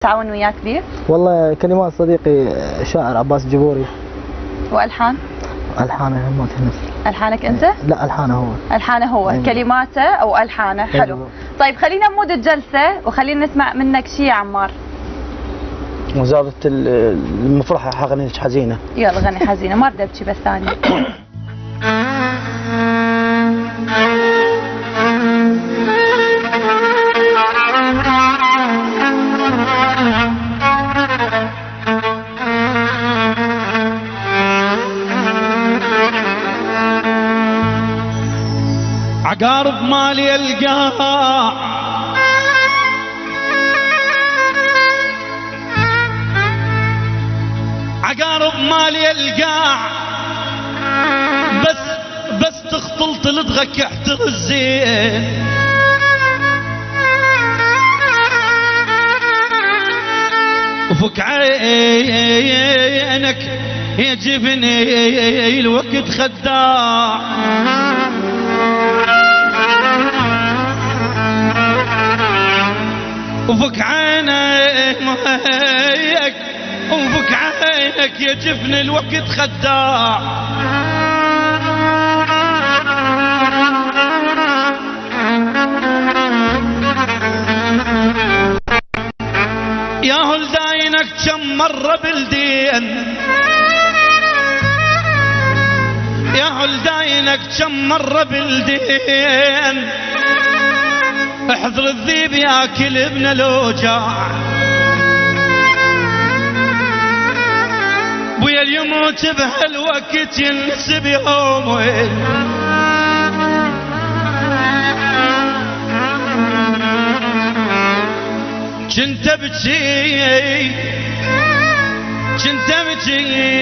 تعاون وياك به؟ والله كلمات صديقي شاعر عباس جبوري. والحان؟ الحانه ما تهمس. الحانك انت؟ لا الحانه هو. الحانه هو، أيوة. كلماته او الحانه، حلو. أيوة. طيب خلينا نمود الجلسه وخلينا نسمع منك شيء يا عمار. وزارة المفرحة حغني حزينة. يلا غني حزينه، ما اريد ابكي بس ثانيه. عقارب مالي القاع عقارب مالي القاع بس تخطلت لدغك احتر الزين وفك عينك يجبني الوقت خداع وفك عينك وفك عينك يا جفن الوقت خداع يا هل داينك كم مرة بلدين يا هل داينك كم مرة بلدين احذر الذيب ياكل ابن الوجاع ويا اليموت بهالوقت ينسب يومين كنت ابكي كنت ابكي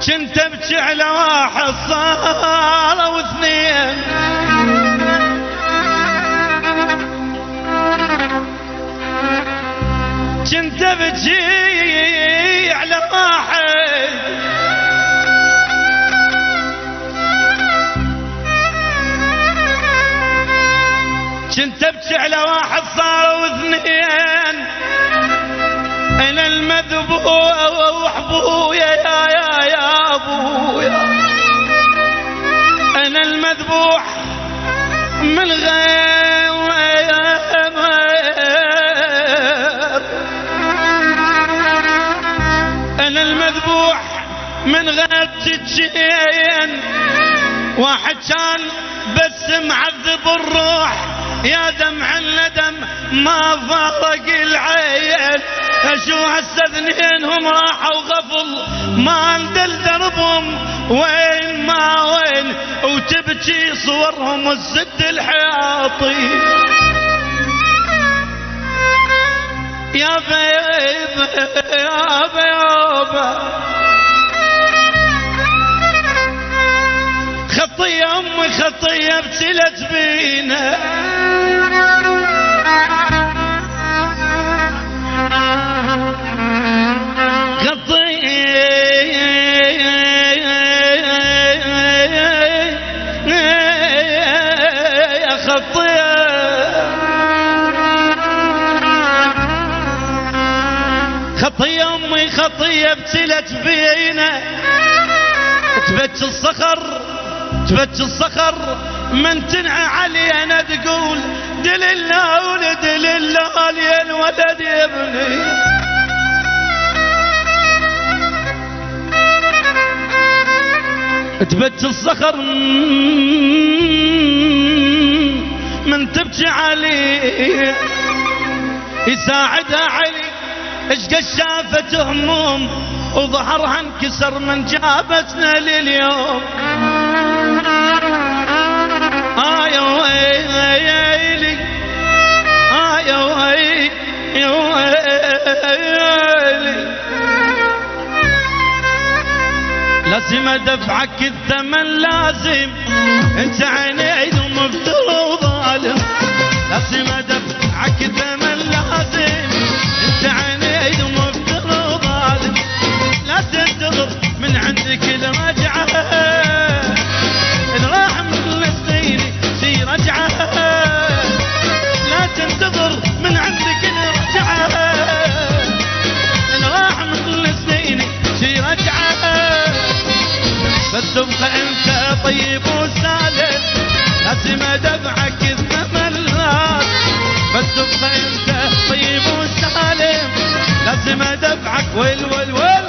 كنت ابكي على واحد صار واثنين كنت ابكي على واحد كنت ابكي على واحد صار واثنين انا المذبوح ابويا يا ابويا انا المذبوح من غير انا المذبوح من غير تجين واحد كان بس معذب الروح يا دمع الندم ما فارق العين شو هسه اثنينهم راحوا غفل ما ندل دربهم وين ما وين وتبكي صورهم والزد الحياطي يا بيبا يا بيبا خطية امي خطية ابتلت بينا خطية امي خطية ابتلت بينا تبت الصخر من تنعى علي انا تقول دل الله ولدل الله يا الولد يا ابني تبت الصخر من تبكي علي يساعدها علي اشقد شافت هموم وظهرها انكسر من جابتنا لليوم يا ويلي يا ويلي يا ويلي لازم ادفعك الثمن لازم انت عيني ومفتر ظالم لازم ادفعك الثمن لازم انت عيني ومفتر ظالم لا تنتظر من عندك المجعل تبقى انت طيب وسالم لازم ادفعك الثمنات. بس تبقى انت طيب وسالم لازم ادفعك ويل ويل ويل.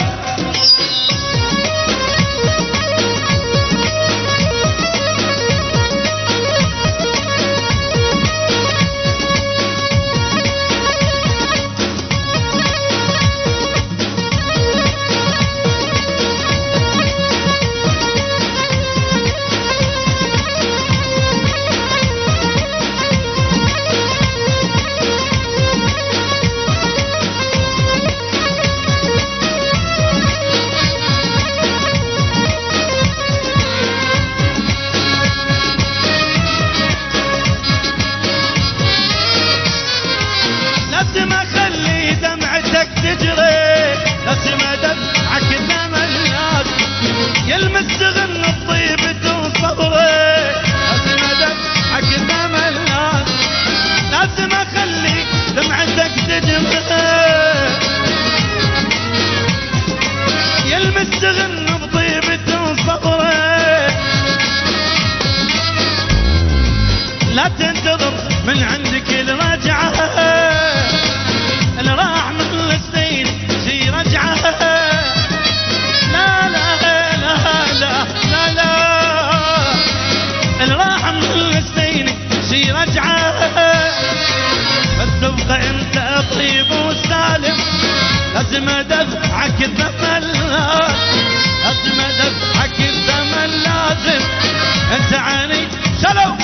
لازم اخلي دمعتك تجري لازم ادفعك الثمنات. يلمس غن بطيبته وصبري لازم ادفعك الثمنات. لازم اخلي دمعتك تجري يلمس غن بطيبته وصبري. لا تنتظر من عندك الرجعه اللي راح من السنين شي رجعه. لا لا لا لا لا لا اللي راح من السنين شي رجعه. بس تبقى انت طيب وسالم لازم ادفعك الثمن. لازم ادفعك الثمن لازم انت عاني شلو.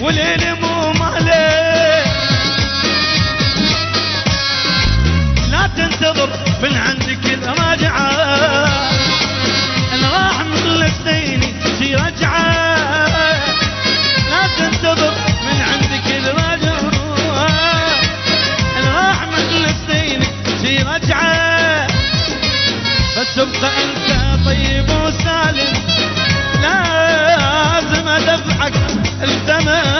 وليلي مو مالي لا تنتظر من عندك الراجعة. اللي راح من السنين شي رجعة. لا تنتظر من عندك الراجعة. اللي راح من السنين شي رجعة. بس تبقى انت طيب وسالم لازم ادفعك الثمن.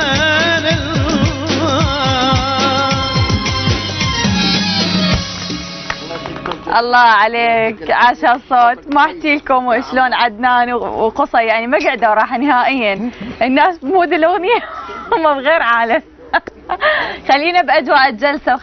الله عليك عاشا الصوت. ما احكي لكم شلون عدنان وقصي يعني ما قعدوا راح نهائيا. الناس بمود الاغنيه هم بغير عالم. خلينا باجواء الجلسه.